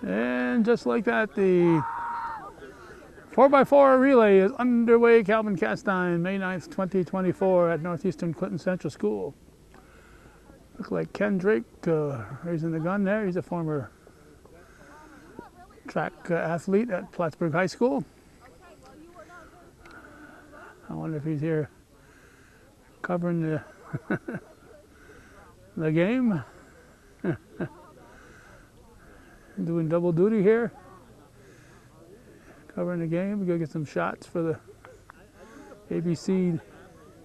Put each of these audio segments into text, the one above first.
And just like that, the 4x4 relay is underway. Calvin Castine, May 9th, 2024 at Northeastern Clinton Central School. Look like Ken Drake raising the gun there. He's a former track athlete at Plattsburgh High School. I wonder if he's here covering the, the game. Doing double duty here. Covering the game. We're going to get some shots for the ABC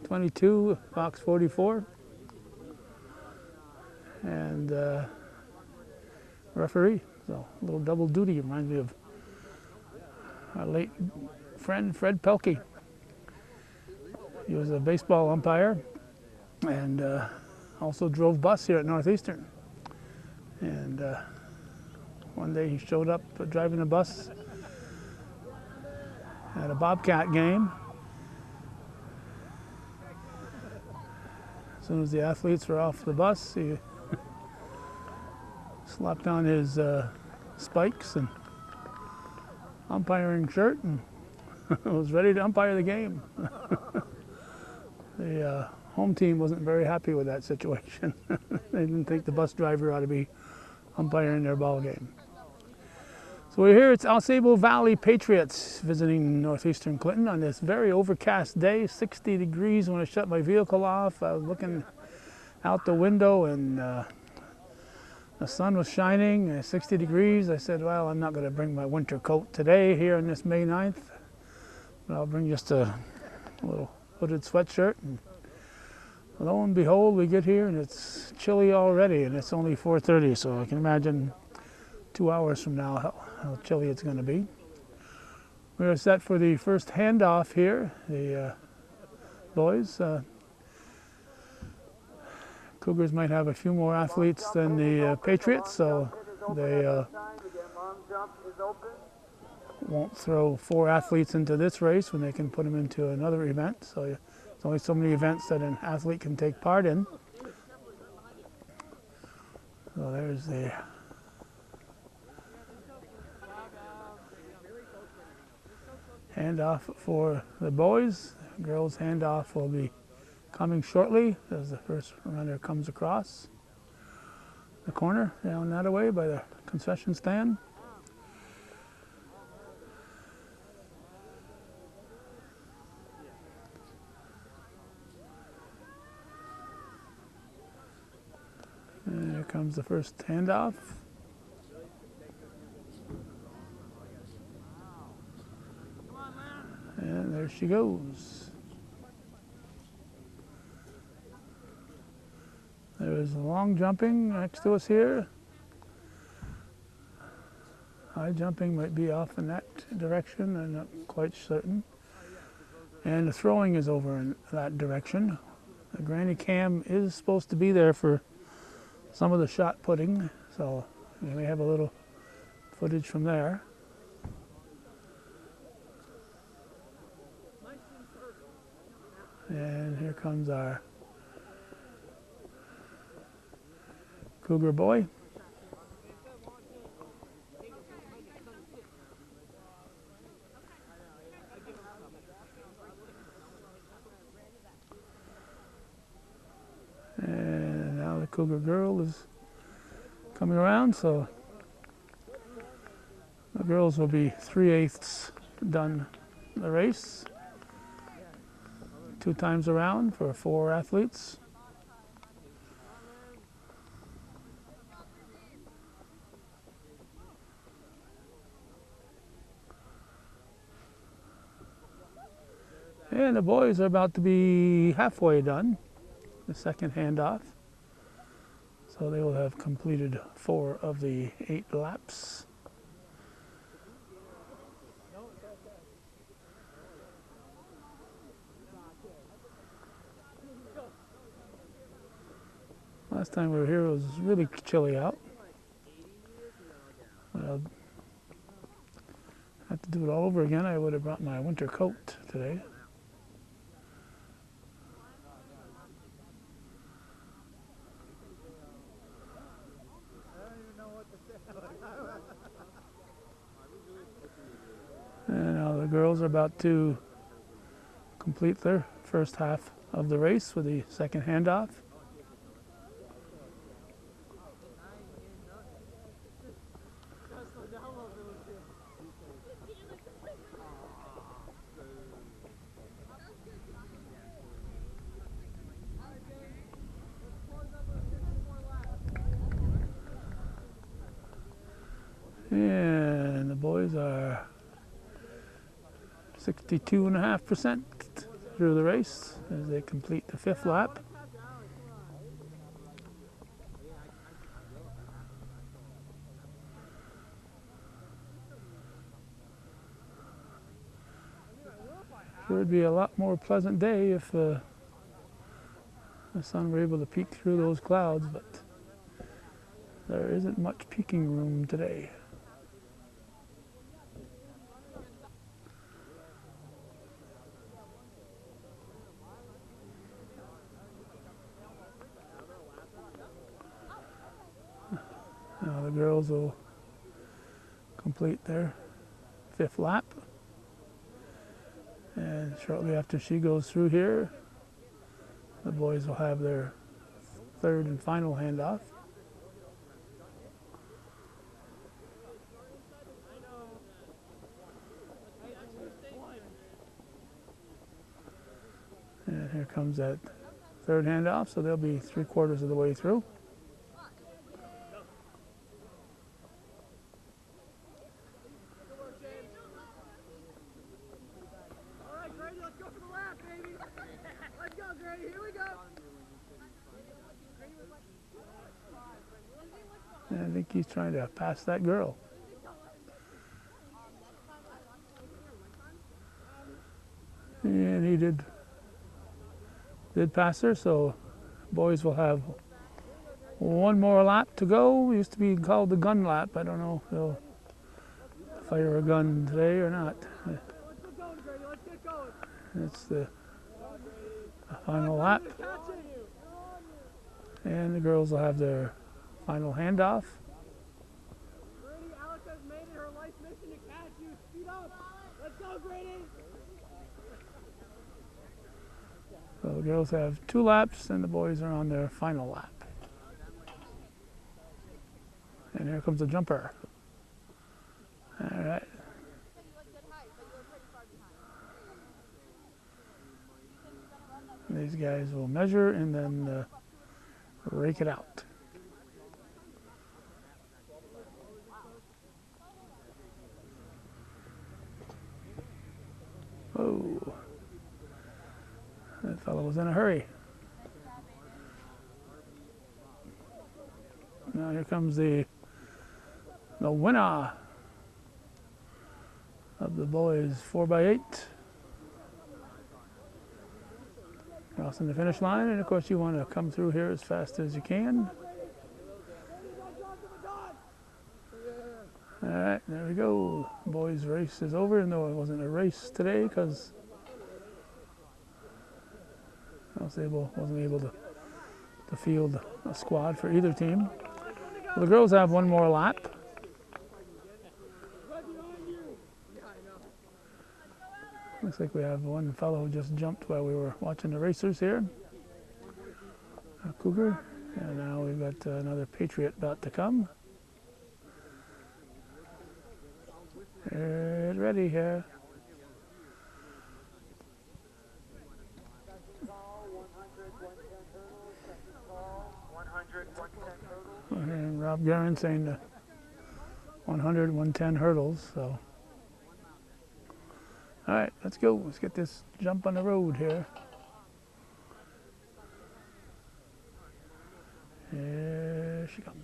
22, Fox 44. And referee. So a little double duty. Reminds me of our late friend Fred Pelkey. He was a baseball umpire and also drove bus here at Northeastern. And one day he showed up driving a bus at a Bobcat game. As soon as the athletes were off the bus, he slapped on his spikes and umpiring shirt and was ready to umpire the game. The home team wasn't very happy with that situation. They didn't think the bus driver ought to be umpiring their ball game. So we're here, it's AuSable Valley Patriots visiting Northeastern Clinton on this very overcast day, 60 degrees when I shut my vehicle off. I was looking out the window and the sun was shining, 60 degrees. I said, well, I'm not going to bring my winter coat today here on this May 9th, but I'll bring just a little hooded sweatshirt. And lo and behold, we get here and it's chilly already, and it's only 4:30, so I can imagine 2 hours from now how chilly it's going to be. We're set for the first handoff here. The boys, Cougars might have a few more athletes than the Patriots, so they won't throw 4 athletes into this race when they can put them into another event. So there's only so many events that an athlete can take part in. So there's the handoff for the boys. Girls' handoff will be coming shortly as the first runner comes across the corner down that way by the concession stand. And here comes the first handoff. And there she goes. There's long jumping next to us here. High jumping might be off in that direction, I'm not quite certain. And the throwing is over in that direction. The granny cam is supposed to be there for some of the shot putting, so we may have a little footage from there. And here comes our Cougar boy. And now the Cougar girl is coming around, so the girls will be 3/8 done the race. 2 times around for 4 athletes. And the boys are about to be halfway done, the second handoff. So they will have completed 4 of the 8 laps. Last time we were here, it was really chilly out. I'll have to do it all over again. I would have brought my winter coat today. girls are about to complete their first half of the race with the second handoff. And the boys are 62.5% through the race as they complete the fifth lap. Sure would be a lot more pleasant day if the sun were able to peek through those clouds, but there isn't much peeking room today. Now the girls will complete their fifth lap, and shortly after she goes through here, the boys will have their third and final handoff. And here comes that third handoff, so they'll be 3/4 of the way through. And I think he's trying to pass that girl. And he did pass her, so boys will have one more lap to go. It used to be called the gun lap. I don't know if they'll fire a gun today or not. It's the final lap. And the girls will have their final handoff. So the girls have 2 laps and the boys are on their final lap. And here comes the jumper. All right. These guys will measure and then rake it out. Oh, that fellow was in a hurry. Now here comes the winner of the boys 4x8. Crossing the finish line, and of course you want to come through here as fast as you can. All right, there we go. Boys' race is over, even though it wasn't a race today because AuSable wasn't able to field a squad for either team. Well, the girls have one more lap. Looks like we have one fellow who just jumped while we were watching the racers here. A Cougar. And now we've got another Patriot about to come. Get ready here. And Rob Guerin saying the 100, 110 hurdles. So, all right, let's go. Let's get this jump on the road here. Here she comes.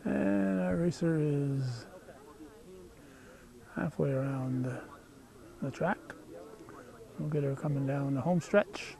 And our racer is halfway around the track. We'll get her coming down the home stretch.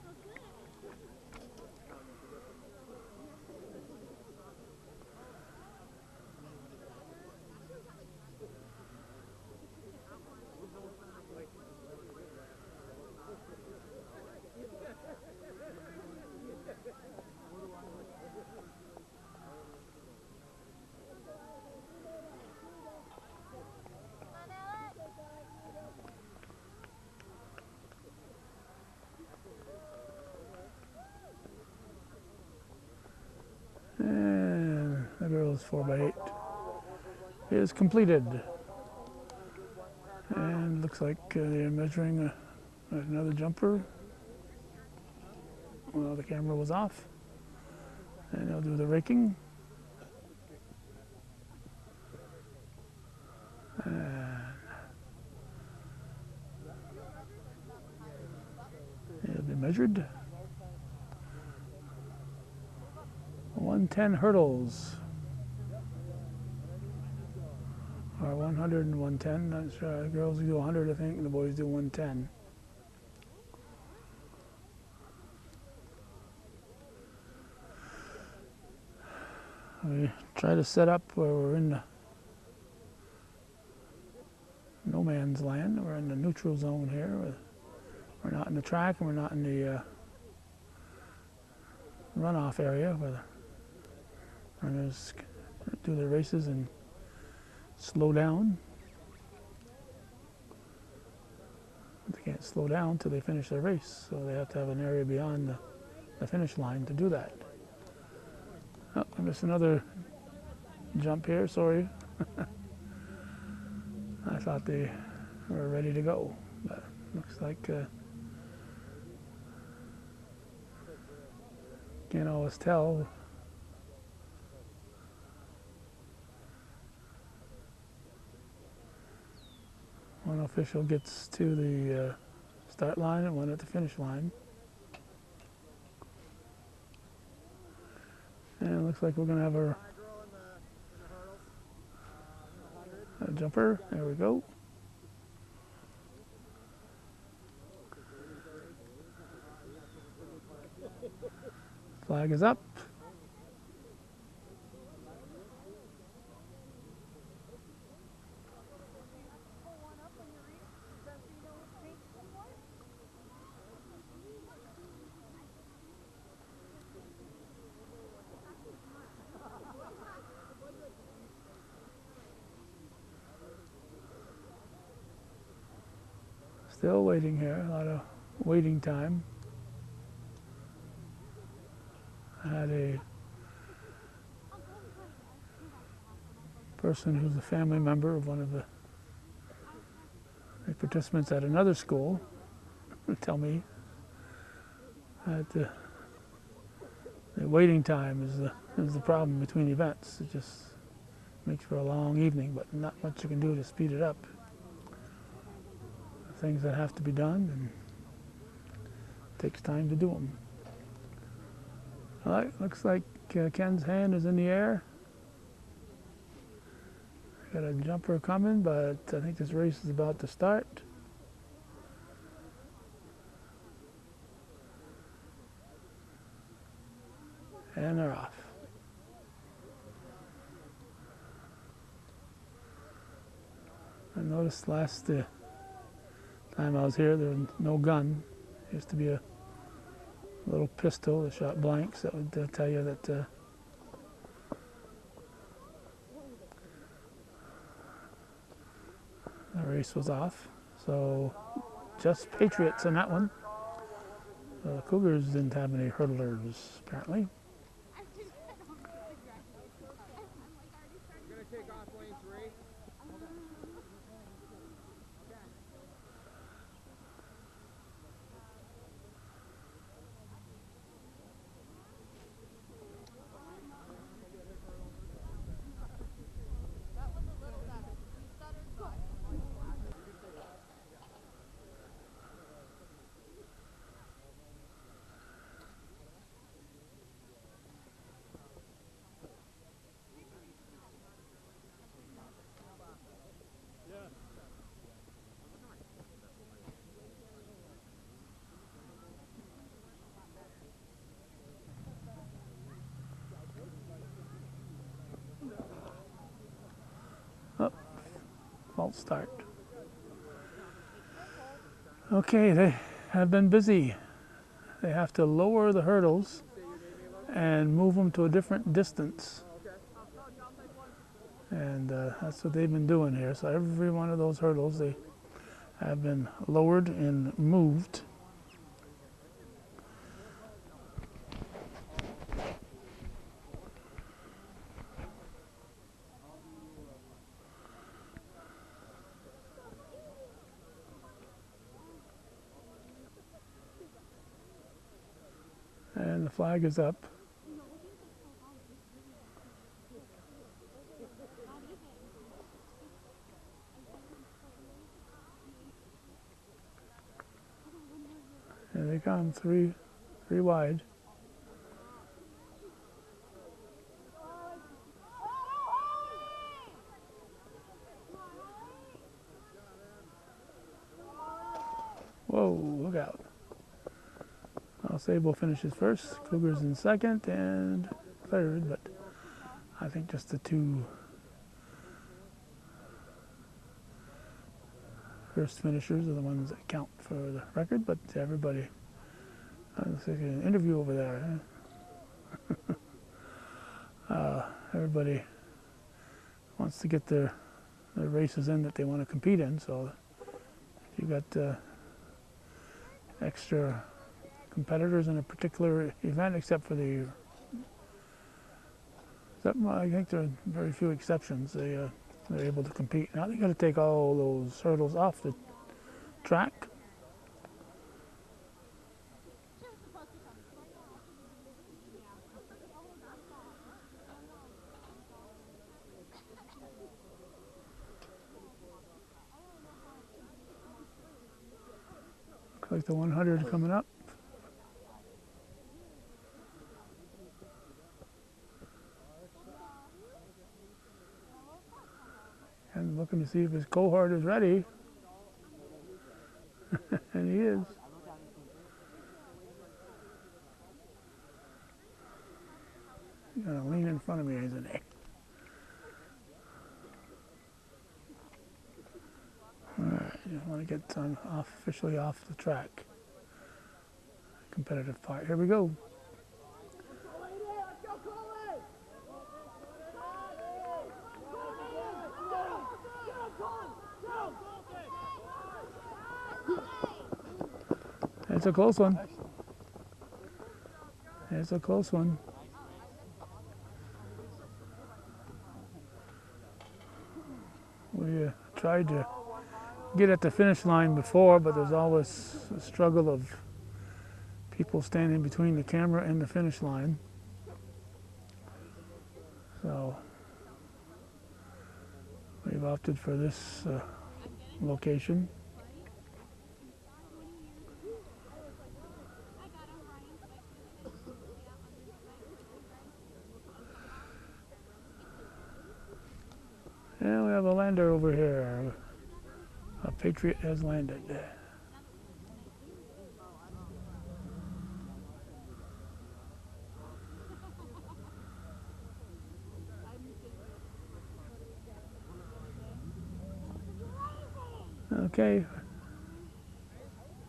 miles 4x8 is completed. And looks like they're measuring another jumper. Well, the camera was off. And they'll do the raking. And it'll be measured. 110 hurdles. Or 100 and 110. Not sure. The girls do 100, I think, and the boys do 110. We try to set up where we're in the no man's land. We're in the neutral zone here. We're not in the track, and we're not in the runoff area where the runners do their races and slow down. They can't slow down until they finish their race, so they have to have an area beyond the finish line to do that. Oh, I missed another jump here, sorry. I thought they were ready to go, but looks like can't always tell. One official gets to the start line and one at the finish line. And it looks like we're going to have a jumper. There we go. Flag is up. Still waiting here, a lot of waiting time. I had a person who's a family member of one of the participants at another school tell me that the waiting time is the problem between events. It just makes for a long evening, but not much you can do to speed it up. Things that have to be done, and it takes time to do them. All right, looks like Ken's hand is in the air. Got a jumper coming, but I think this race is about to start. And they're off. I noticed last time I was here, there was no gun. There used to be a little pistol that shot blanks that would tell you that the race was off. So just Patriots on that one. The Cougars didn't have any hurdlers, apparently. False start. Okay, they have been busy. They have to lower the hurdles and move them to a different distance. And that's what they've been doing here. So every one of those hurdles, they have been lowered and moved. flag is up. Here they come, three wide. Whoa, look out. AuSable finishes first, Cougars in second and third, but I think just the two first finishers are the ones that count for the record, but everybody, looks like an interview over there. Everybody wants to get their races in that they want to compete in, so if you got extra competitors in a particular event, except for I think there are very few exceptions. They're able to compete. Now they got to take all those hurdles off the track. Looks like the 100 coming up. And looking to see if his cohort is ready. And he is. He's gonna lean in front of me, isn't he? Alright, just want to get officially off the track. Competitive part. Here we go. It's a close one. It's a close one. We tried to get at the finish line before, but there's always a struggle of people standing between the camera and the finish line. So we've opted for this location. And we have a lander over here. A Patriot has landed. Okay,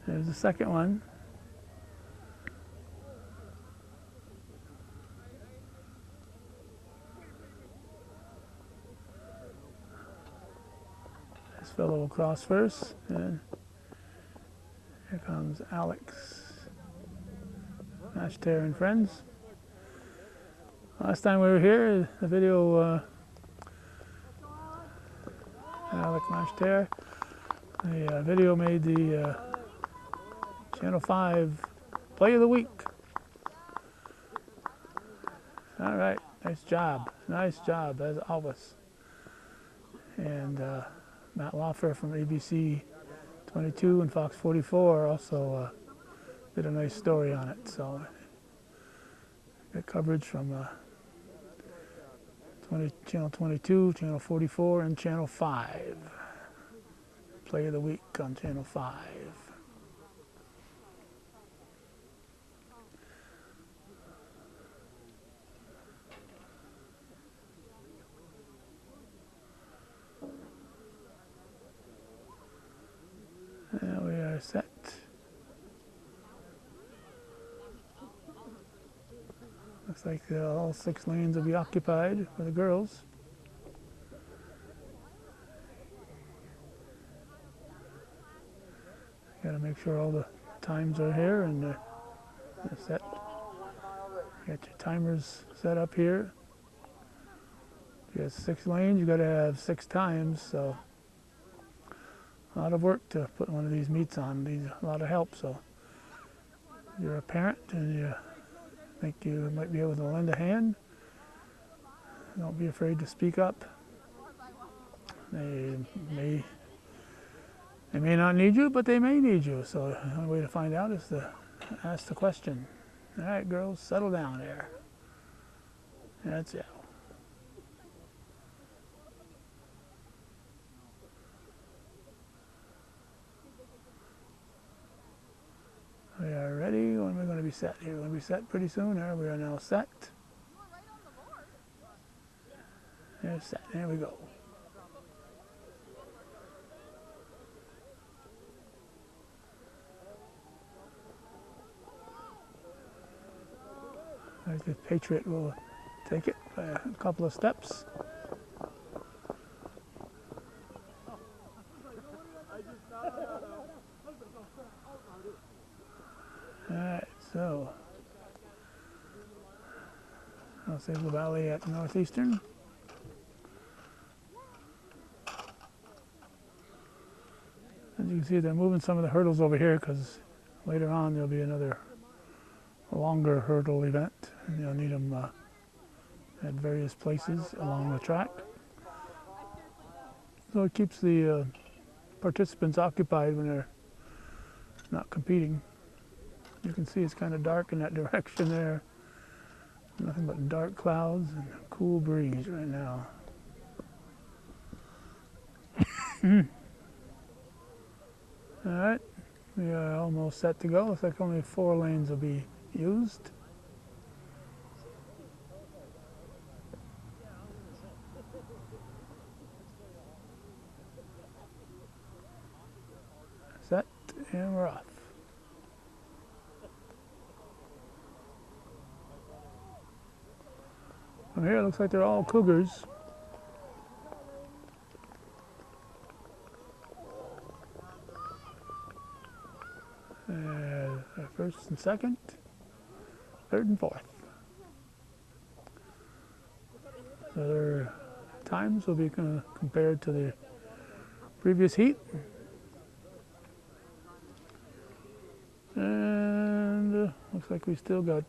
there's the second one. This fellow will cross first, and here comes Alex, Mashter and friends. Last time we were here, the video, Alex Mashter, the video made the Channel 5 Play of the Week. All right, nice job, as always. And Matt Loffer from ABC 22 and Fox 44 also did a nice story on it. So got coverage from Channel 22, Channel 44, and Channel 5. Play of the Week on Channel 5. And we are set. Looks like all 6 lanes will be occupied for the girls. Got to make sure all the times are here and they're set. You got your timers set up here. If you have 6 lanes, you got to have 6 times. So a lot of work to put one of these meets on. Needs a lot of help. So if you're a parent and you think you might be able to lend a hand. Don't be afraid to speak up. They may not need you, but they may need you. So the only way to find out is to ask the question. All right, girls, settle down there. That's it. We are ready. When are we going to be set here? We're going to be set pretty soon. There, we are now set. There's set. There we go. The Patriot will take it by a couple of steps. Alright, so AuSable Valley at Northeastern. As you can see, they're moving some of the hurdles over here because later on there'll be another longer hurdle event, and you'll need them at various places along the track. So it keeps the participants occupied when they're not competing. You can see it's kind of dark in that direction there. Nothing but dark clouds and a cool breeze right now. All right, we are almost set to go. Looks like only 4 lanes will be used. Set, and we're off. From here, it looks like they're all Cougars. First and second, third and fourth. So their times will be compared to the previous heat. And looks like we still got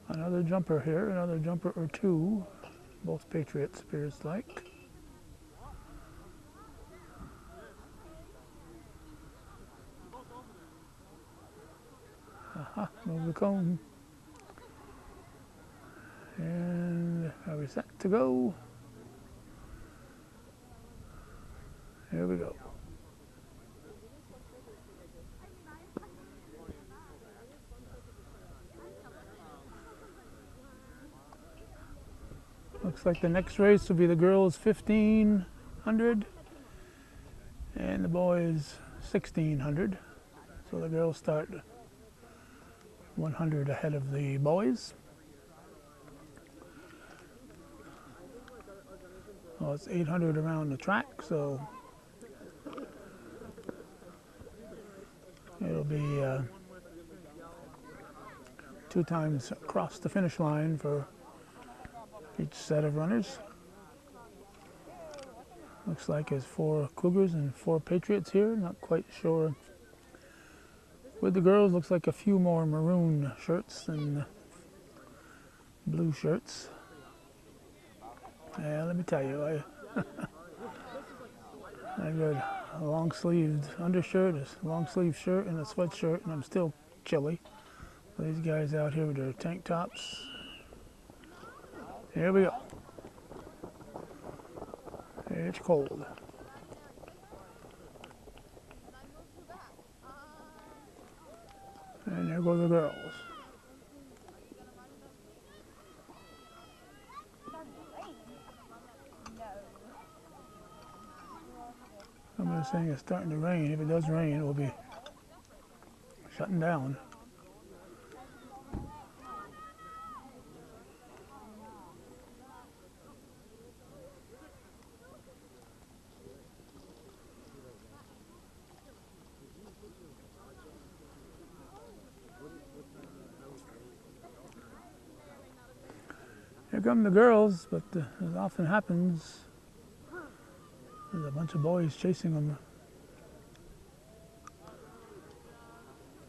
another jumper here, another jumper or two. Both Patriots, appears like. Move the cone. And are we set to go? Here we go. Looks like the next race will be the girls 1500 and the boys 1600. So the girls start 100 ahead of the boys. Well, it's 800 around the track, so it'll be 2 times across the finish line for each set of runners. Looks like there's 4 Cougars and 4 Patriots here. Not quite sure. With the girls, looks like a few more maroon shirts than blue shirts. Yeah, let me tell you, I got a long-sleeved undershirt, a long-sleeve shirt, and a sweatshirt, and I'm still chilly. These guys out here with their tank tops. Here we go. It's cold. And there go the girls. Somebody's saying it's starting to rain. If it does rain, it will be shutting down. Here come the girls, but as often happens, there's a bunch of boys chasing them.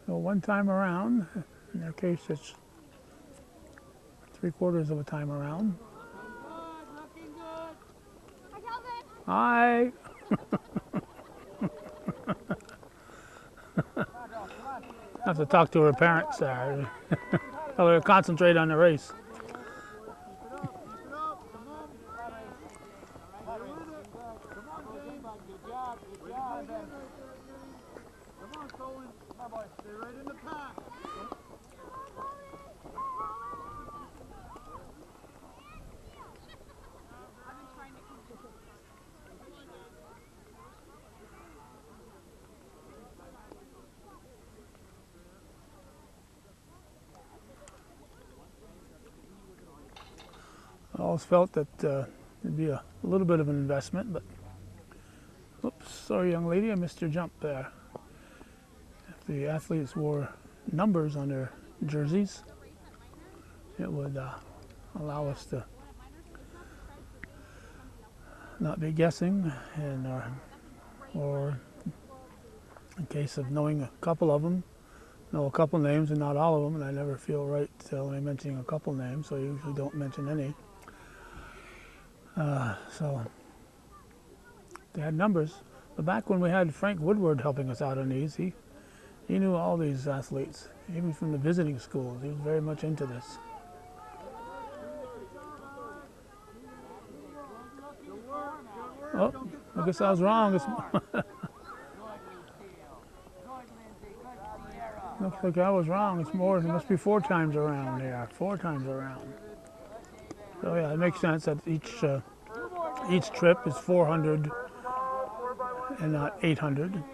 So one time around, In their case, it's 3/4 of a time around. Hi. I have to talk to her parents there. Tell her to concentrate on the race. I always felt that it'd be a little bit of an investment, but oops, sorry young lady, I missed your jump there. If the athletes wore numbers on their jerseys, it would allow us to not be guessing, and or in case of knowing a couple of them, know a couple names and not all of them, and I never feel right only mentioning a couple names, so I usually don't mention any. So they had numbers. But back when we had Frank Woodward helping us out on these, he knew all these athletes, even from the visiting schools. He was very much into this. Oh, I guess I was wrong. Looks like I was wrong. It's more. It must be 4 times around here. 4 times around. So yeah, it makes sense that each trip is 400 and not 800.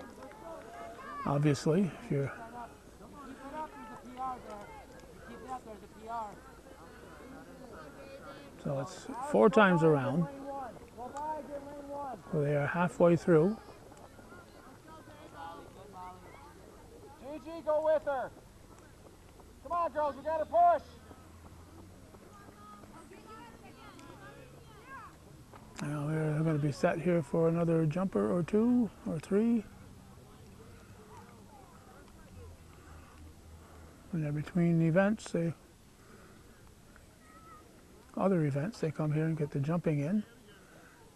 Obviously, if you're so it's 4 times around. So they are halfway through. Gigi, go with her. Come on, girls, we gotta push. Now we're going to be set here for another jumper or 2 or 3. And they're between events, other events, they come here and get the jumping in.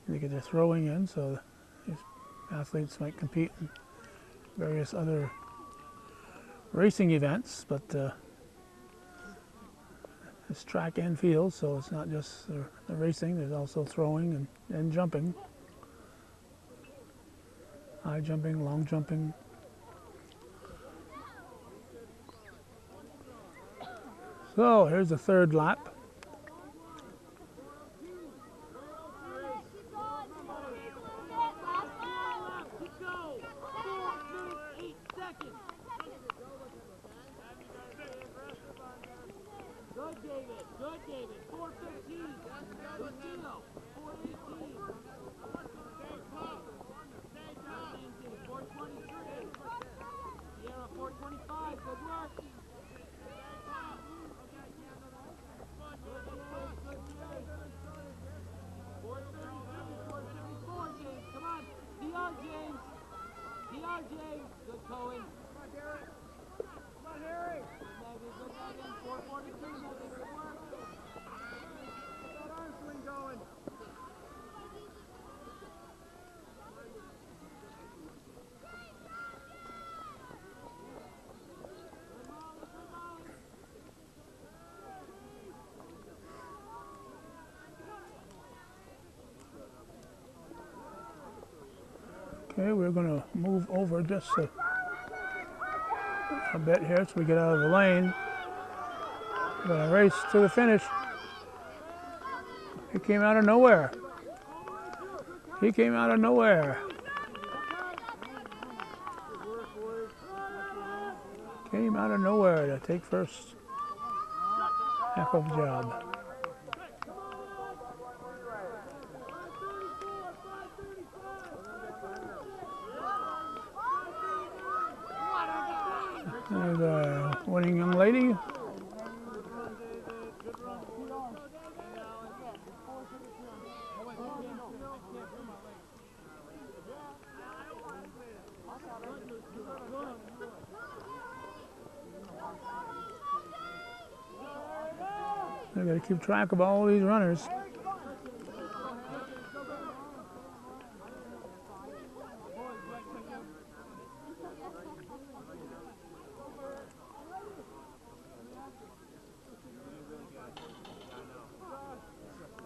They get their throwing in, so these athletes might compete in various other racing events, but it's track and field, so it's not just the racing, there's also throwing and jumping. High jumping, long jumping. So here's the 3rd lap. Good, David. Good, David. 4:15. Lucino. 4:18. 4:23. Sierra, 4:25. Good work. Good, James. 4:34, James. Come on. DR, James. DR, James. Good, Cohen. Come on, Derek. Come on, Harry. Good, Megan. 4:43, Megan. Good work. Get that arm swing going. Okay, we're going to move over just a bit here so we get out of the lane. We're going to race to the finish. He came out of nowhere. He came out of nowhere. Came out of nowhere to take first. Heck of a job. There's a winning young lady. They got to keep track of all these runners.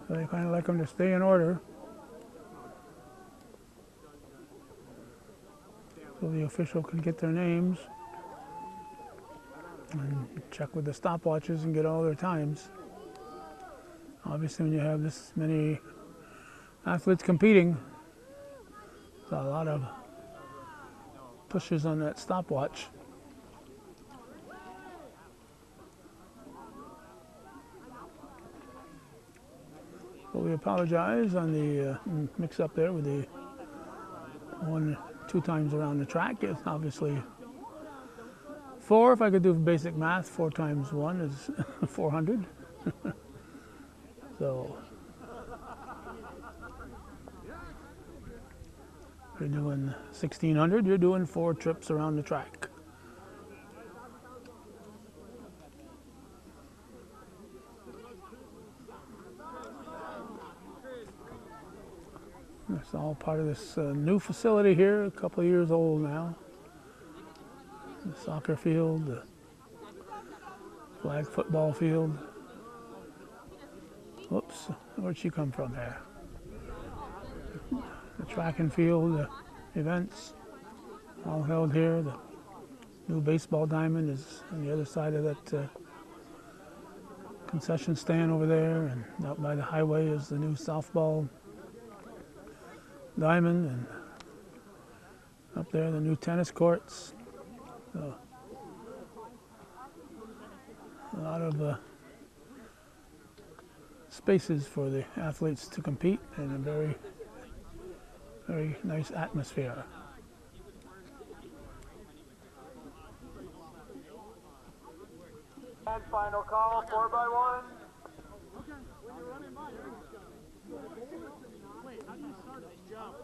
So they kind of like them to stay in order, so the official can get their names and check with the stopwatches and get all their times. Obviously, when you have this many athletes competing, there's a lot of pushes on that stopwatch. So we apologize on the mix-up there with the 2 times around the track. It's obviously 4. If I could do basic math, 4 times 1 is 400. So if you're doing 1,600, you're doing 4 trips around the track. It's all part of this new facility here, a couple of years old now. The soccer field, the flag football field. Whoops, where'd she come from there? The track and field events, all held here. The new baseball diamond is on the other side of that concession stand over there, and out by the highway is the new softball diamond, and up there the new tennis courts. So, a lot of spaces for the athletes to compete in a very, very nice atmosphere. And final call, 4x1. Okay, when you're running by, wait, how do you start this jump?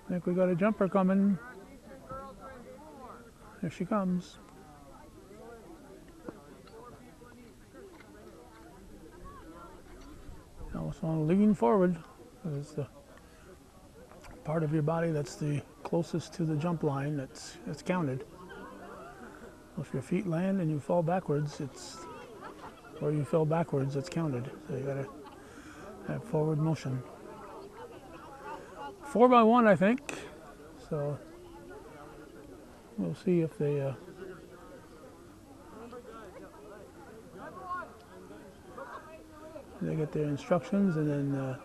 I think we got a jumper coming. Here she comes. You also want to lean forward. It's the part of your body that's the closest to the jump line that's counted. If your feet land and you fall backwards, or you fell backwards, it's counted. So you gotta have forward motion. 4x1, I think. So we'll see if they get their instructions, and then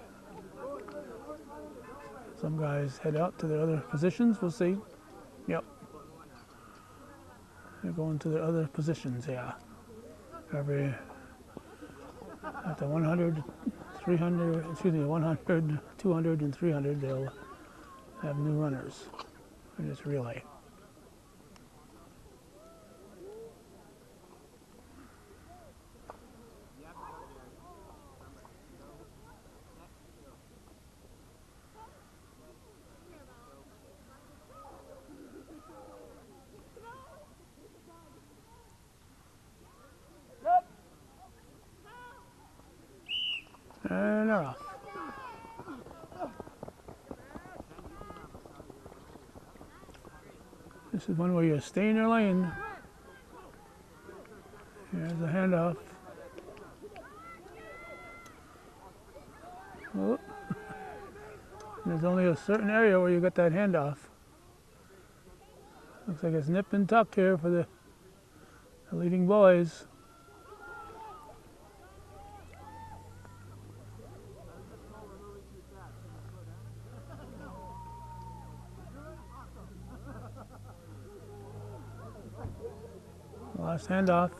some guys head out to their other positions. We'll see. Yep. They're going to their other positions, yeah. Every, at the 100, 300, excuse me, 100, 200, and 300, they'll have new runners in this relay. And they're off. This is one where you stay in your lane. Here's the handoff. Oh. There's only a certain area where you get that handoff. Looks like it's nip and tuck here for the leading boys. Last handoff.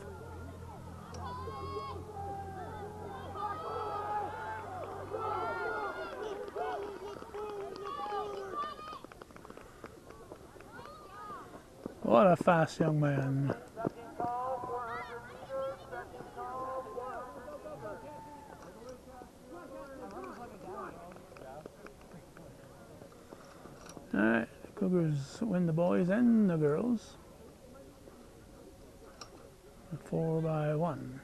What a fast young man. All right, the Cougars win the boys and the girls. 4x1.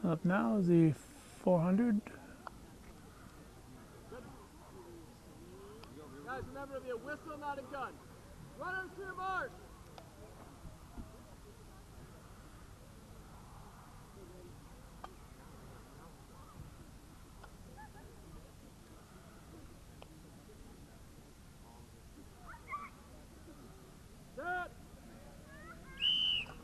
Up now is the 400. Guys, remember to be a whistle, not a gun. Runners to your mark. Set.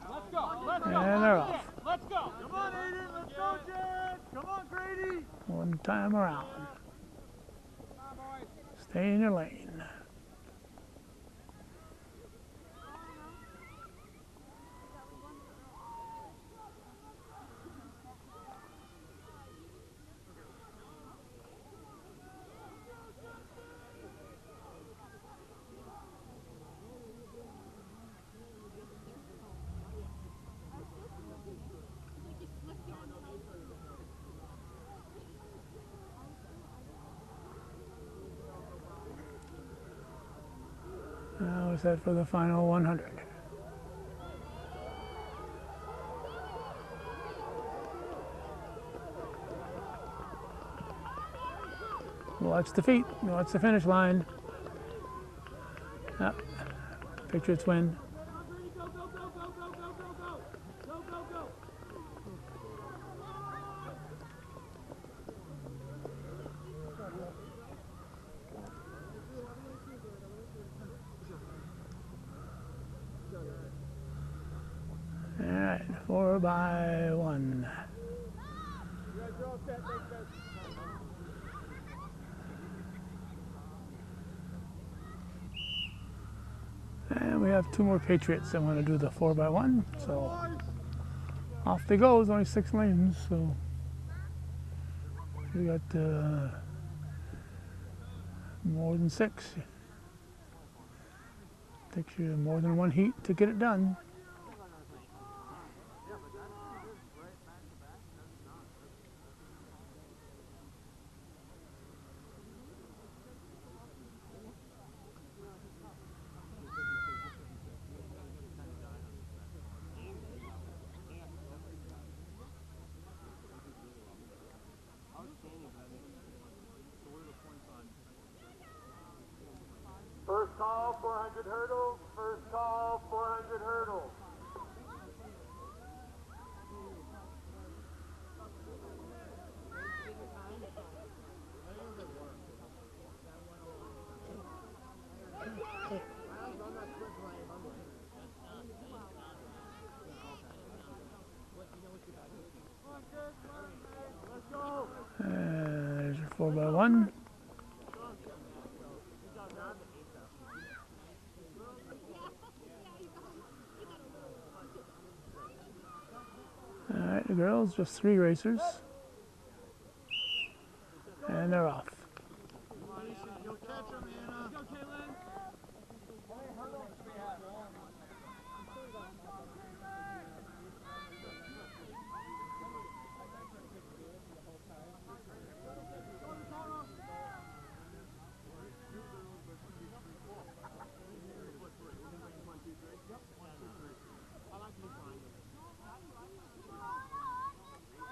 Let's go. Let's go. And they're off. Let's go. Come on, Aiden. Let's go, Jen. Come on, Grady. One time around. Come on, boys. Stay in your lane. Now we're set for the final 100. Watch the feet, watch the finish line. Yep. Patriots win. Go, go, go, go, go, go, go, go. Go, go, go. All right, 4x1. You guys are all set. Thanks, guys. And we have two more Patriots that want to do the 4x1. So off they go. There's only 6 lanes, so we got more than 6. Takes you more than one heat to get it done. First call, 400 hurdles. First call, 400 hurdles. Let's go. There's your 4x1. All right, the girls, just 3 racers. And they're off. You'll catch him, Anna. Let's go, Caitlin.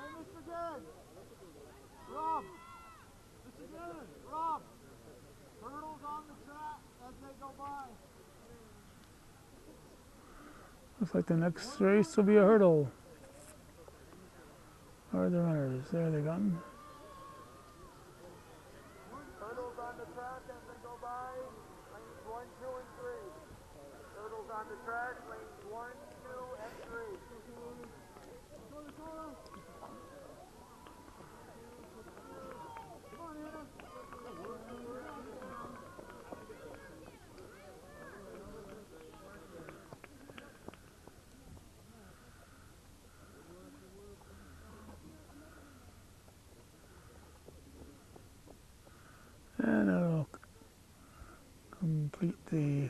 Hey, Mr. Good. Rob. Mr. Good. Rob. Hurdles on the track as they go by. Looks like the next race will be a hurdle. Where are the runners? There they come. Hurdles on the track as they go by. Lanes 1, 2, and 3. Hurdles on the track. Lanes 1, 2, and 3. Come on, Anna. And it'll complete the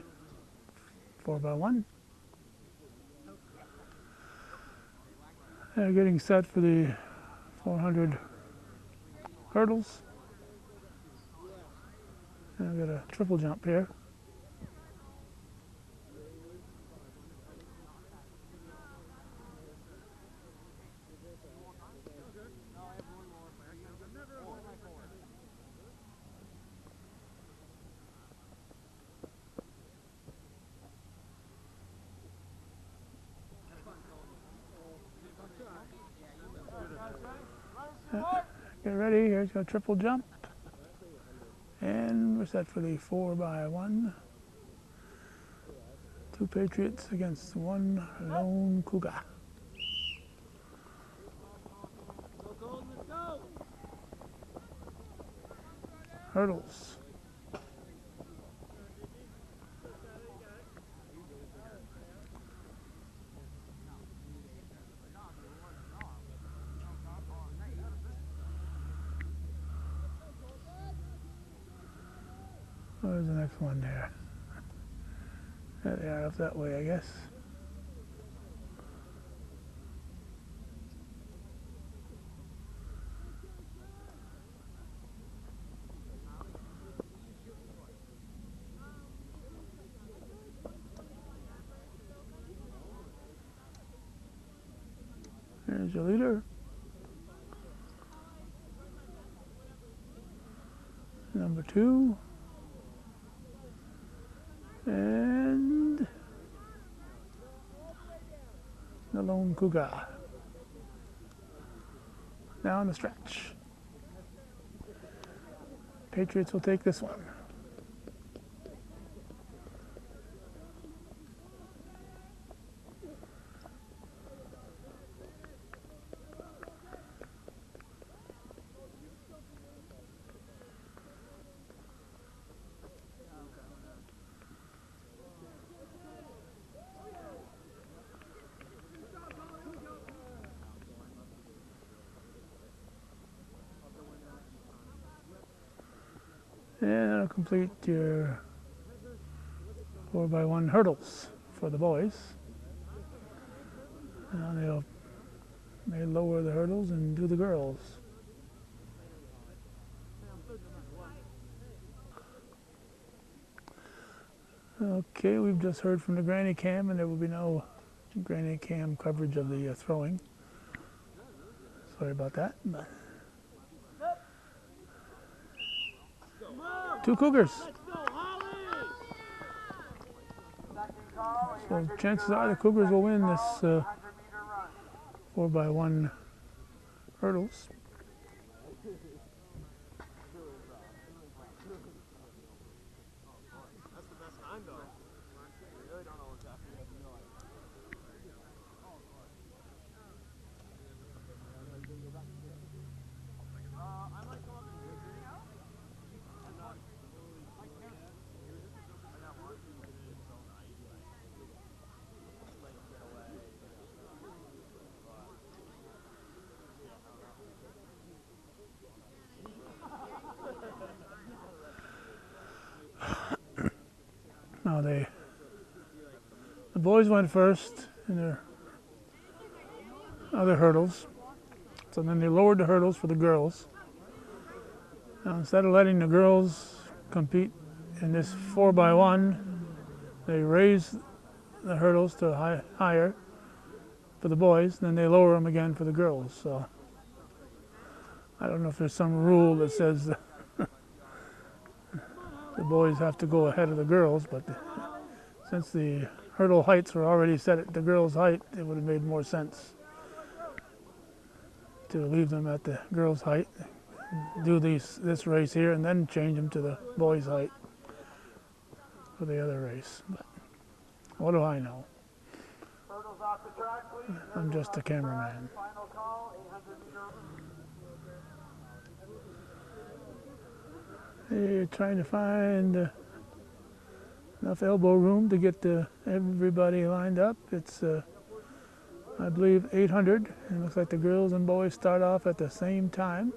4x1. They're getting set for the 400 hurdles. I've got a triple jump here. Get ready, here's your triple jump. And we're set for the 4x1. 2 Patriots against 1 lone Cougar. Hurdles. Where's the next one there? There they are, up that way, I guess. There's your leader. Number 2. And the lone Cougar. Down the stretch. Patriots will take this one. And that'll complete your 4x1 hurdles for the boys. Now they lower the hurdles and do the girls. Okay, we've just heard from the granny cam, and there will be no granny cam coverage of the throwing. Sorry about that. But 2 Cougars. So chances are the Cougars will win this 4x1 hurdles. That's the best time though. We really don't know what's happening. We have no idea. I might come up and do it. I'm not like I got one. It's so nice. Let him get away. Now the boys went first in their other hurdles. So then they lowered the hurdles for the girls. Now instead of letting the girls compete in this 4x1, they raise the hurdles to higher for the boys, then they lower them again for the girls. So I don't know if there's some rule that says the boys have to go ahead of the girls, but since the hurdle heights were already set at the girls' height, it would have made more sense to leave them at the girls' height, do this race here, and then change them to the boys' height for the other race. But what do I know? I'm just a cameraman. They're trying to find enough elbow room to get everybody lined up. It's I believe 800. It looks like the girls and boys start off at the same time.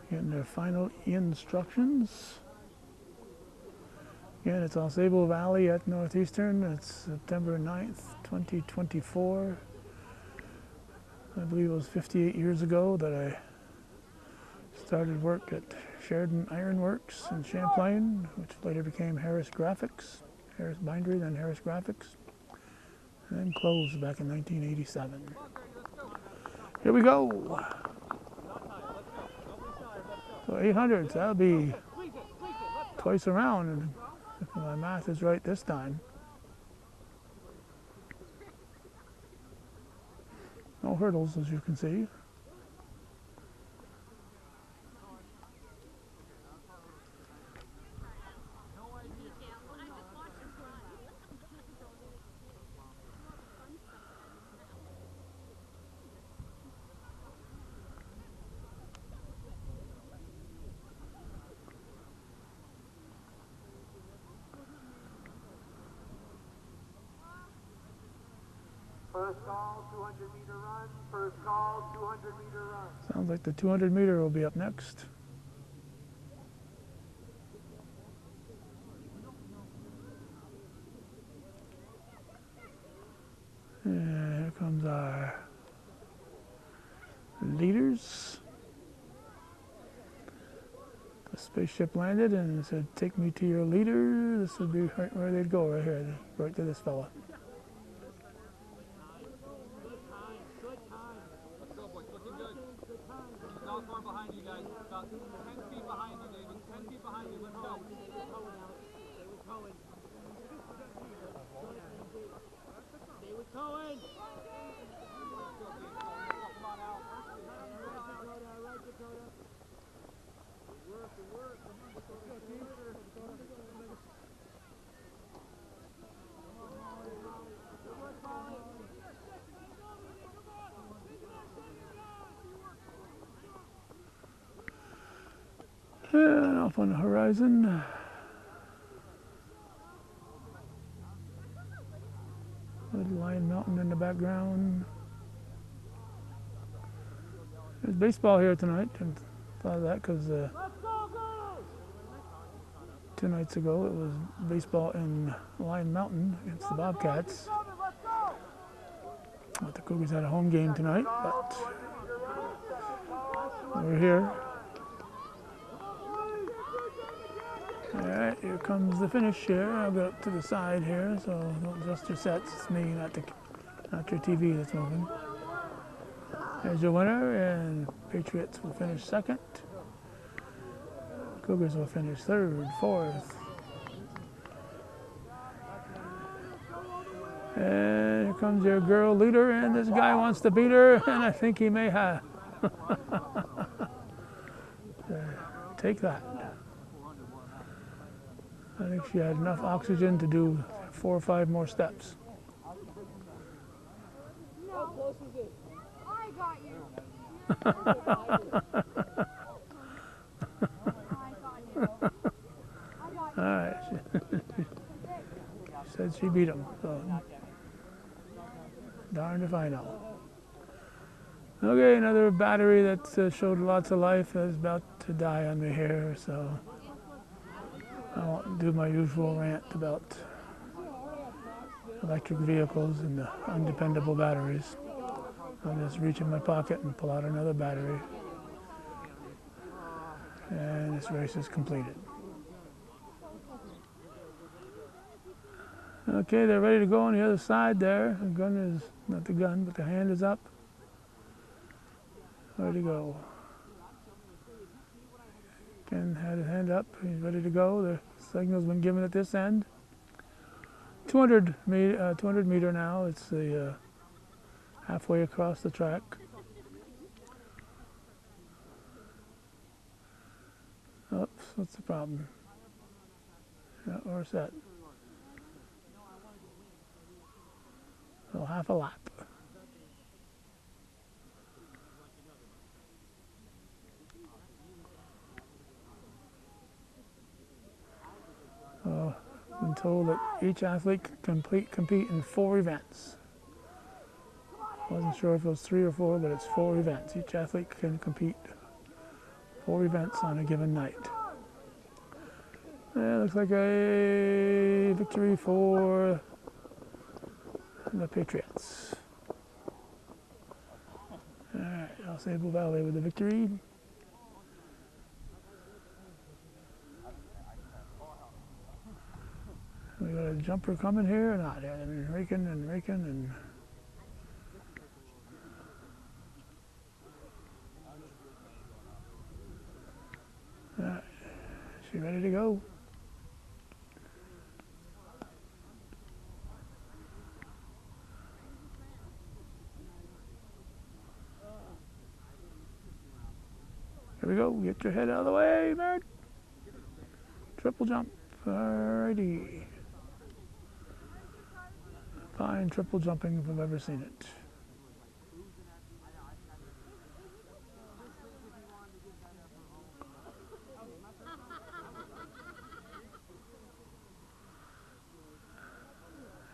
Getting their final instructions. Again, it's AuSable Valley at Northeastern. It's September 9th, 2024. I believe it was 58 years ago that I started work at Sheridan Iron Works in Champlain, which later became Harris Graphics, Harris Bindery, then Harris Graphics, and then closed back in 1987. Here we go. So 800s, that'll be twice around, if my math is right this time. No hurdles, as you can see. First call, 200-meter run. First call, 200-meter run. Sounds like the 200-meter will be up next. And here comes our leaders. The spaceship landed and it said, "Take me to your leader." This would be right where they'd go, right here, right to this fella. Behind you guys, about 10 feet behind you, David. 10 feet behind you. Let's go. Stay with Cohen. Come on out. Right, Dakota. Good work. Come on, Dakota. Good work, Molly. And off on the horizon. Little Lion Mountain in the background. There's baseball here tonight. I thought of that because 2 nights ago it was baseball in Lion Mountain against the Bobcats. But the Cougars had a home game tonight, but we're here. Alright, here comes the finish here. I'll go up to the side here, so don't adjust your sets. It's me, not your TV that's moving. There's your winner, and Patriots will finish second. Cougars will finish third, fourth. And here comes your girl leader, and this guy wants to beat her, and I think he may have. Take that. I think she had enough oxygen to do 4 or 5 more steps. How close was it? I got you. All right. She said she beat him, so darned if I know. Okay, another battery that showed lots of life is about to die on me here, so I won't do my usual rant about electric vehicles and the undependable batteries. I'll just reach in my pocket and pull out another battery. And this race is completed. Okay, they're ready to go on the other side there. The gun is, not the gun, but the hand is up. Ready to go. Ken had his hand up. He's ready to go. The signal's been given at this end. 200 meter now. It's the halfway across the track. Oops, what's the problem? Yeah, we're set. So half a lap. I've been told that each athlete can compete in 4 events. Wasn't sure if it was 3 or 4, but it's 4 events. Each athlete can compete 4 events on a given night. Yeah, looks like a victory for the Patriots. AuSable Valley with the victory. We got a jumper coming here or not? And raking and raking and. She ready to go? Here we go. Get your head out of the way, Merritt. Triple jump. Alrighty. Fine triple jumping if I've ever seen it.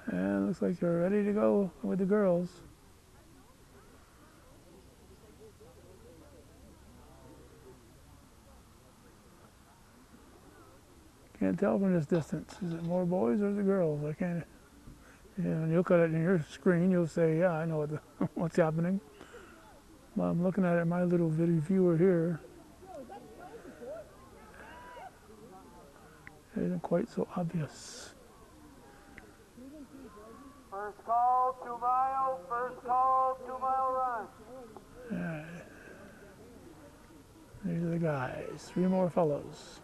And looks like you're ready to go with the girls. Can't tell from this distance. Is it more boys or is it girls? I can't. Yeah, when you look at it in your screen, you'll say, yeah, I know what what's happening. But I'm looking at it in my little video viewer here. It isn't quite so obvious. First call, 2 mile. First call, 2 mile run. Alright. These are the guys. 3 more fellows.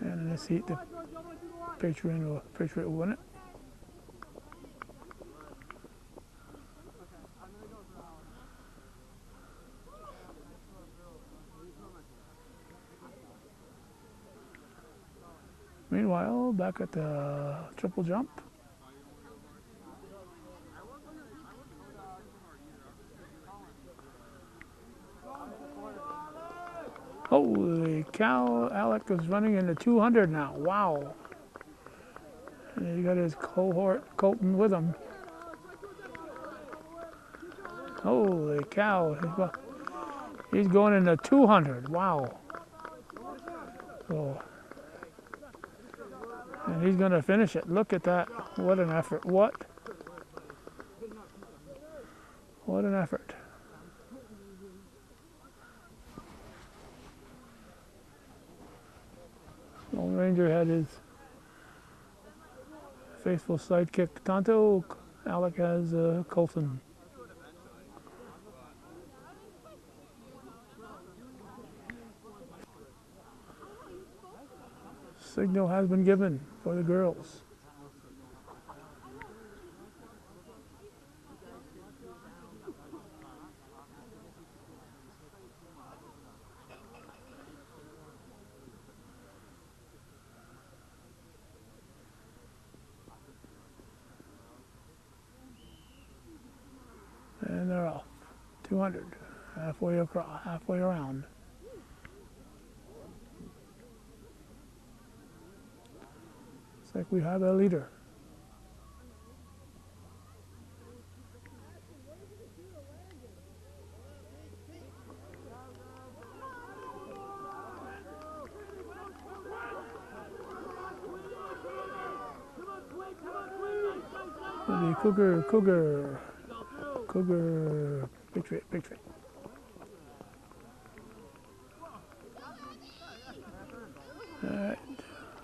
And in this heat, the Patriot will win it. Meanwhile, back at the triple jump. Holy cow, Alec is running in the 200 now. Wow. And he got his cohort Colton with him. Holy cow. He's going in the 200. Wow. So, and he's going to finish it. Look at that. What an effort. What an effort. Lone Ranger had his faithful sidekick Tonto. Alec has Colton. Signal has been given for the girls. And they're off. 200. Halfway across, halfway around. Looks like we have a leader. The Cougar, Patriot. Alright,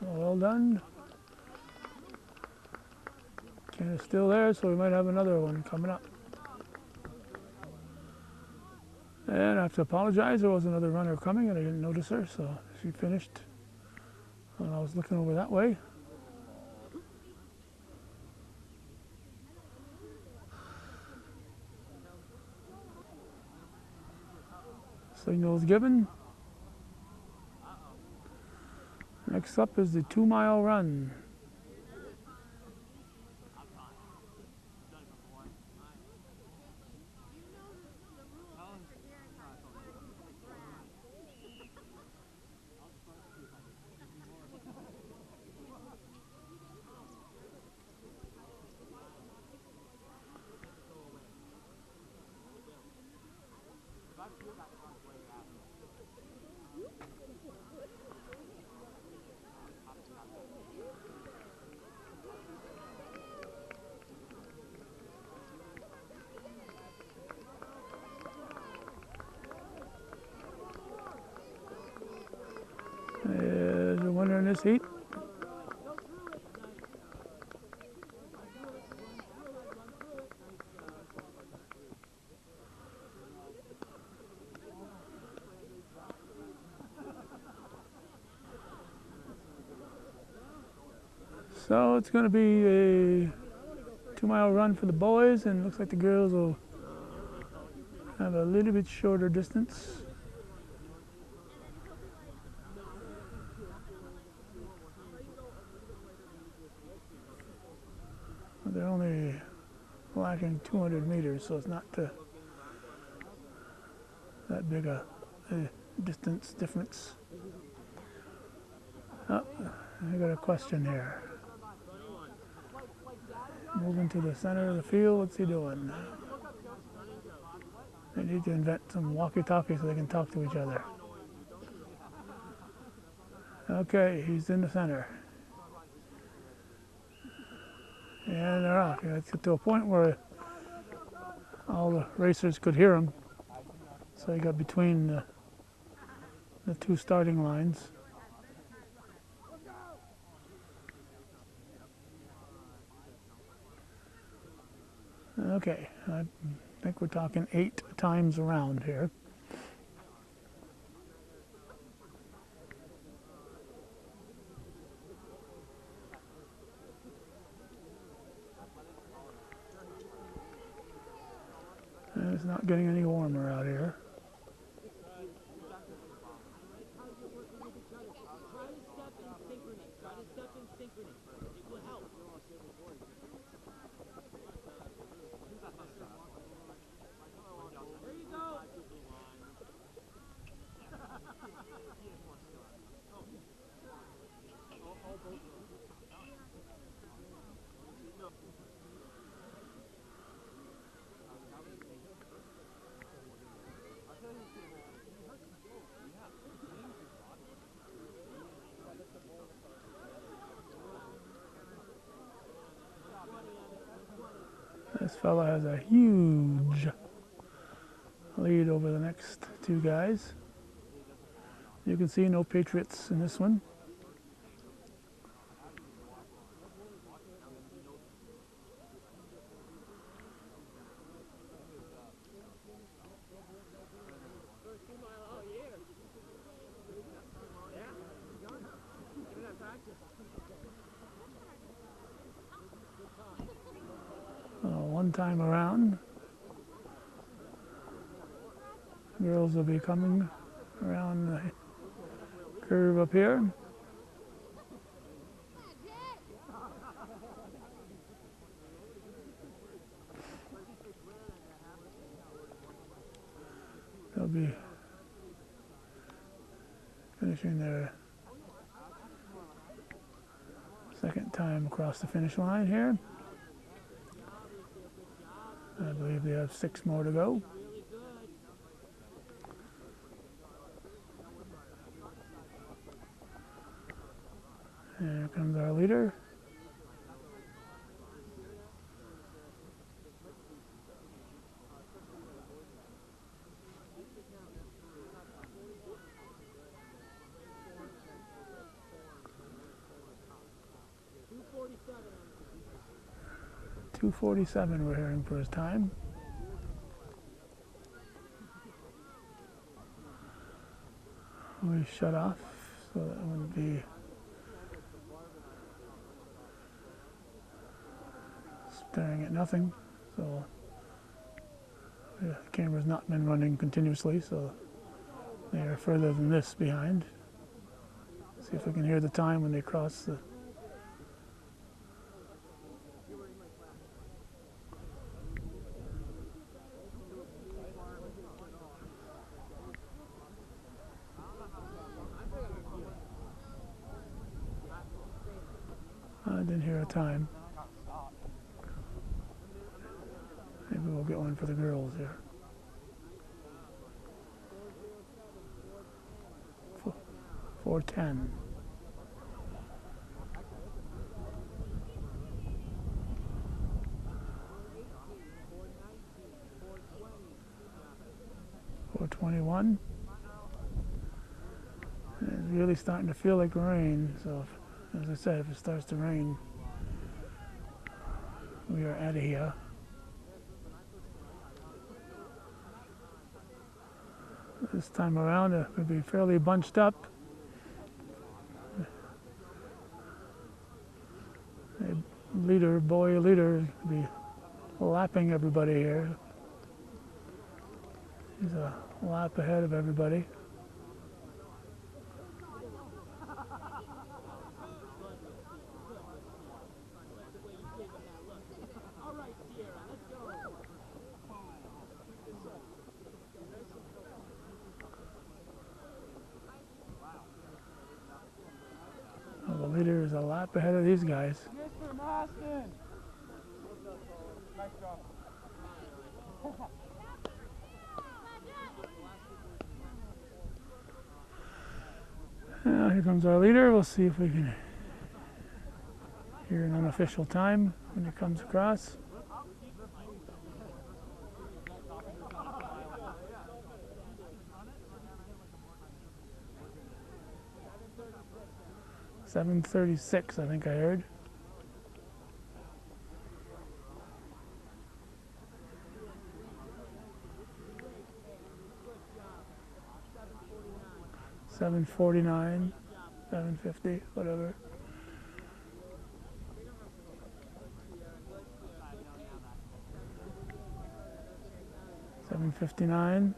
well done. Ken is still there, so we might have another one coming up. And I have to apologize, there was another runner coming and I didn't notice her, so she finished when I was looking over that way. Signal is given. Next up is the 2 mile run. first heat. So it's going to be a 2-mile run for the boys, and it looks like the girls will have a little bit shorter distance. They're only lacking 200 meters, so it's not that big a distance difference. Oh, I got a question here. Moving to the center of the field, what's he doing? They need to invent some walkie-talkies so they can talk to each other. Okay, he's in the center. And they're off. Let's get to a point where all the racers could hear him. So he got between the two starting lines. Okay, I think we're talking 8 times around here. And it's not getting any warmer out here. This fella has a huge lead over the next two guys. You can see no Patriots in this one. One time around, girls will be coming around the curve up here. They'll be finishing their second time across the finish line here. I believe they have 6 more to go. And here comes our leader. .247 we're hearing for his time. We shut off so that it wouldn't be staring at nothing. So the camera's not been running continuously, so they are further than this behind. See if we can hear the time when they cross the I didn't hear a time. Maybe we'll get one for the girls here. 4:10. .421. And really starting to feel like rain. So, as I said, if it starts to rain, we are out of here. This time around, we'll be fairly bunched up. Boy leader, will be lapping everybody here. He's a lap ahead of everybody. The leader is a lap ahead of these guys. Mr. Maston! Nice job. Here comes our leader. We'll see if we can hear an unofficial time when he comes across. .736, I think I heard. .749, 750, whatever. .759.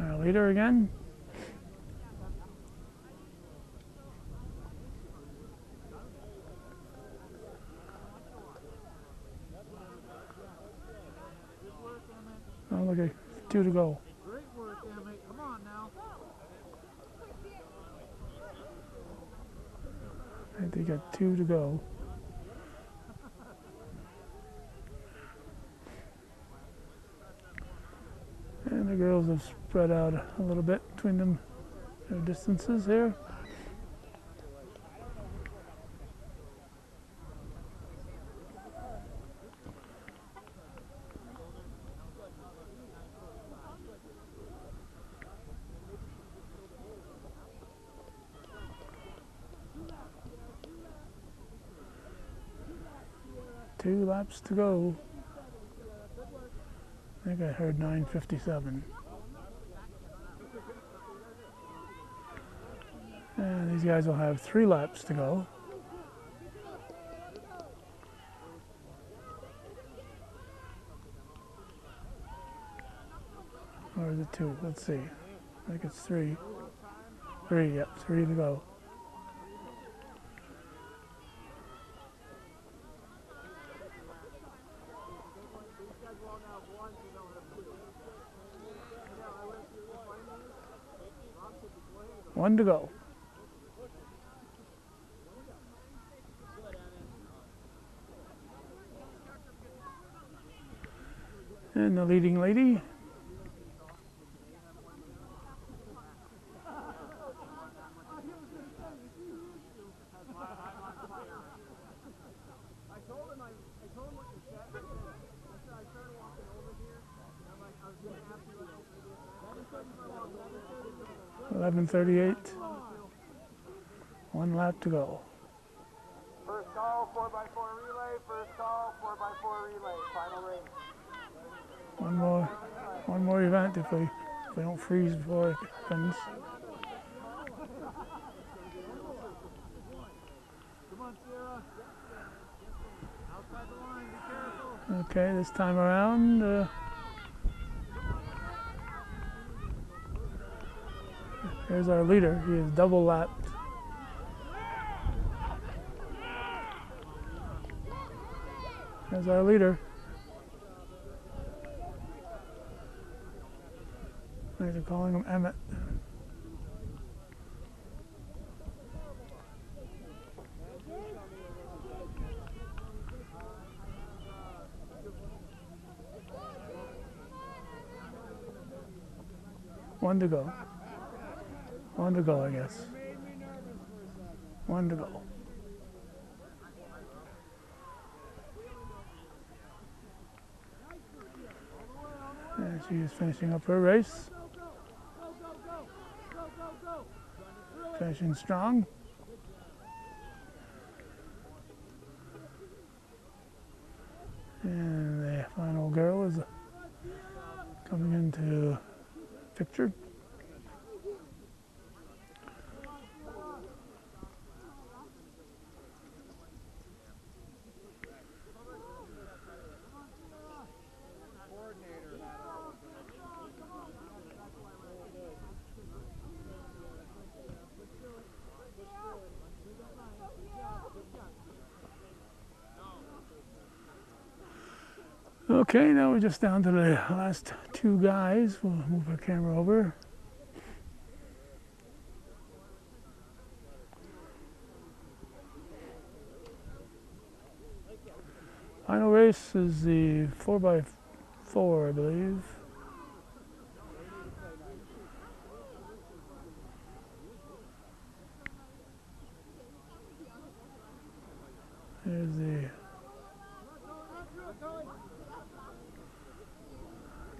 Our leader again. Oh, look at 2 to go. Great work, Emmett. Come on now. I think they got 2 to go. And the girls have spread out a little bit between them, their distances here. Two laps to go. I think I heard 9:57. And these guys will have 3 laps to go. Or is it 2? Let's see. I think it's 3. 3, yep, 3 to go. One to go. And the leading lady. I told him what you said. I started walking over here, and I'm like, I was going to ask you what 11:38. 1 lap to go. First call, 4x4 relay. First call, 4x4 relay. Final race. One more event if we don't freeze before it happens. Come on, Sierra. Outside the line, be careful. Okay, this time around, here's our leader. He is double lapped. There's our leader. They're calling him Emmett. One to go. One to go, I guess. One to go. And she is finishing up her race. Finishing strong. And the final girl is coming into picture. Okay, now we're just down to the last two guys. We'll move our camera over. Final race is the 4x4, I believe. There's the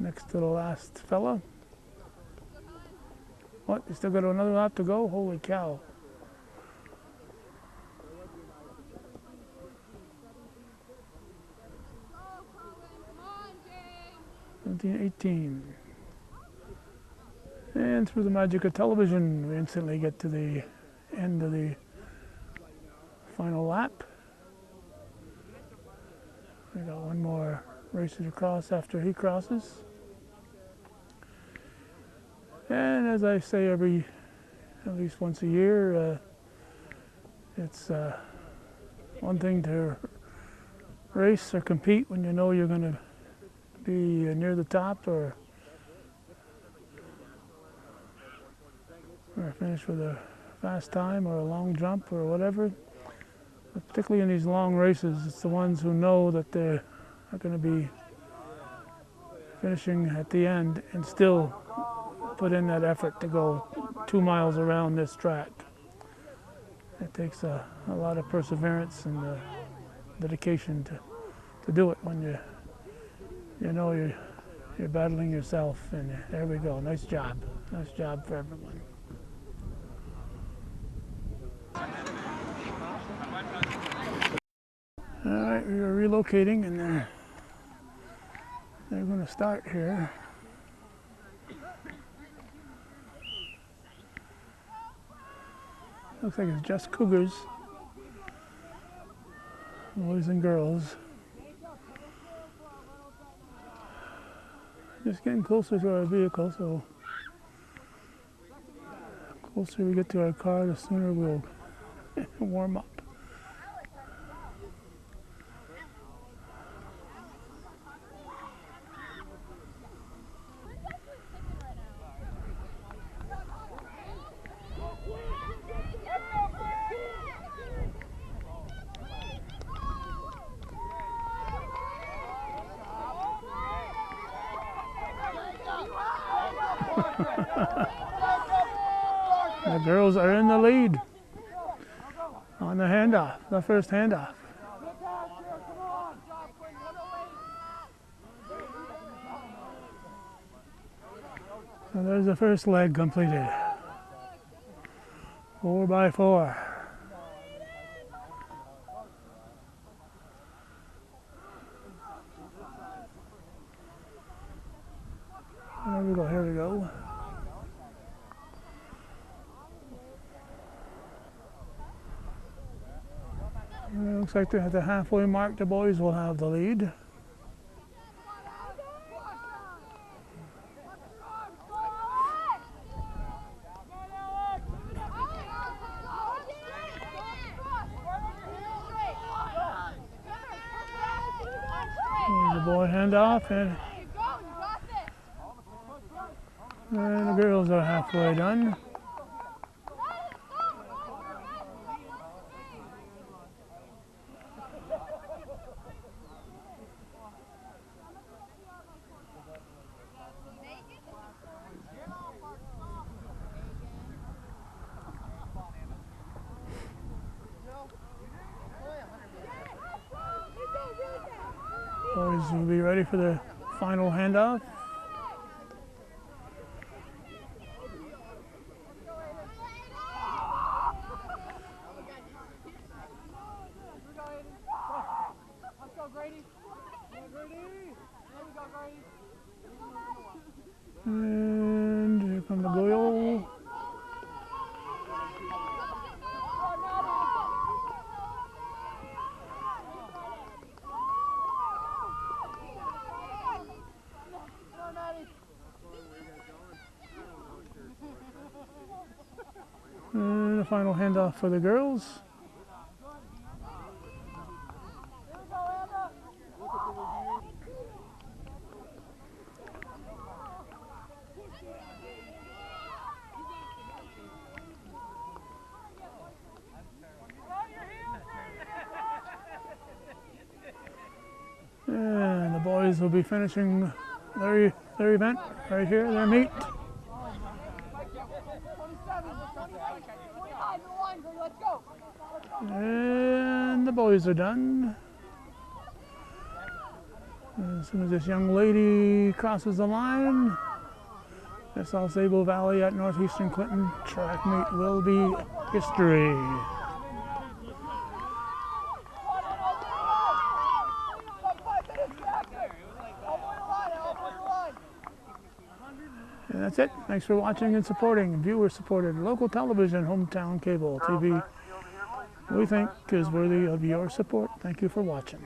next to the last fella. What? You still got another lap to go? Holy cow. Come on, James. 17, 18. And through the magic of television, we instantly get to the end of the final lap. We got one more racer to cross after he crosses. And as I say at least once a year, it's one thing to race or compete when you know you're going to be near the top or finish with a fast time or a long jump or whatever. But particularly in these long races, it's the ones who know that they are going to be finishing at the end and still put in that effort to go 2 miles around this track. It takes a lot of perseverance and dedication to do it when you know you're battling yourself. And there we go. Nice job for everyone. All right, we are relocating, and they're going to start here. Looks like it's just Cougars, boys and girls. Just getting closer to our vehicle, so the closer we get to our car, the sooner we'll warm up. The girls are in the lead on the handoff, the first handoff. So there's the first leg completed. 4x4. Here we go. Looks like at the halfway mark, the boys will have the lead. There's the boy handoff, and the girls are halfway done. will be ready for the final handoff. Let's go, Grady. There we go, Grady. And here come the goal. And the final handoff for the girls. And the boys will be finishing their event right here, their meet. And the boys are done. As soon as this young lady crosses the line, this AuSable Valley at Northeastern Clinton track meet will be history. And that's it. Thanks for watching and supporting viewer-supported local television, hometown cable TV. We think is worthy of your support. Thank you for watching.